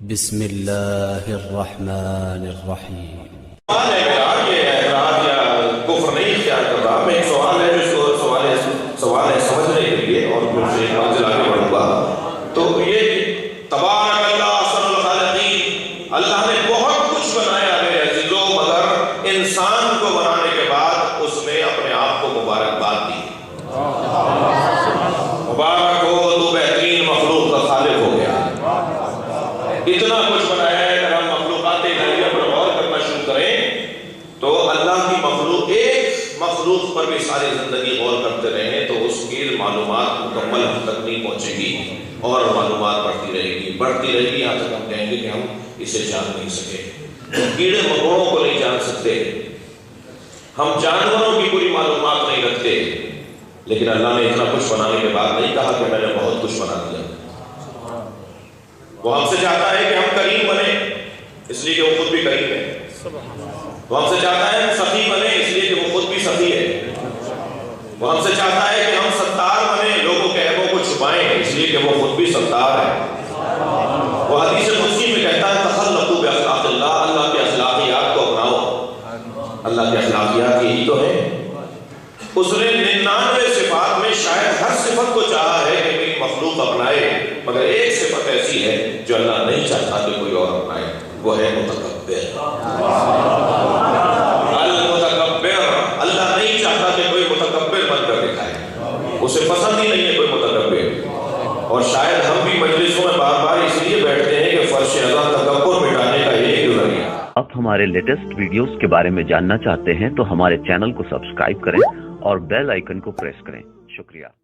بسم اللہ الرحمن الرحیم۔ سوال ہے میرا، یہ اعتراض یا کفر نہیں اختیار کر رہا، میں ایک سوال ہے جو سوال ہے سمجھنے کے لیے، اور پھر سے منزل آگے بڑھوں گا۔ تو یہ تبارک اللہ احسن الخالقین، اللہ نے بہت کچھ بنایا میرے عزیزوں، مگر انسان کو بنانے کے بعد اس نے اپنے آپ کو مبارکباد دی۔ مبارک ہو تو بہترین مخلوق کا خالق ہو گیا۔ اتنا کچھ بنایا ہے، اگر ہم مخلوقات الہیہ پر غور کرنا شروع کریں تو اللہ کی مخلوق، ایک مخلوق پر بھی ساری زندگی غور کرتے رہیں تو اس کی معلومات مکمل ہم تک نہیں پہنچے گی، اور معلومات بڑھتی رہے گی، یہاں تک ہم کہیں گے کہ ہم اسے جان نہیں سکے۔ کیڑے مکوڑوں کو نہیں جان سکتے، ہم جانوروں کی پوری معلومات نہیں رکھتے، لیکن اللہ نے اتنا کچھ بنانے کے بعد نہیں کہا کہ میں نے بہت کچھ بنا دیا۔ وہ ہم سے چاہتا ہے کہ ہم کریم بنے، اس لیے کہ وہ خود بھی کریم ہے۔ وہ ہم سے چاہتا ہے ہم سخی بنے، اس لیے کہ وہ خود بھی سخی ہے۔ وہ ہم سے چاہتا ہے کہ ہم ستار بنے، لوگوں کے عیبوں کو چھپائیں، اس لیے کہ وہ خود بھی ستار ہے۔ وہ حدیث قدسی میں کہتا ہے تخلقوا باخلاق اللہ، اللہ کے اخلاقیات کو اپناؤ۔ اللہ کے اخلاقیات یہی تو ہیں۔ اس نے 99 صفات میں شاید ہر صفت کو چاہا ہے کہ میری مخلوق اپنائے، مگر ایک صفت ایسی ہے جو اللہ نہیں چاہتا کہ کوئی اور اپنائے، وہ ہے متکبر۔ المتکبر، اللہ نہیں چاہتا کہ کوئی متکبر بن کر دکھائے، اسے پسند ہی نہیں ہے کوئی متکبر۔ اور شاید ہم بھی مجلسوں میں بار بار اس لیے بیٹھتے ہیں کہ فرش ازاں تکبر مٹانے کا ایک ذریعہ۔ آپ ہمارے لیٹسٹ ویڈیوز کے بارے میں جاننا چاہتے ہیں تو ہمارے چینل کو سبسکرائب کریں اور بیل آئیکن کو پریس کریں۔ شکریہ۔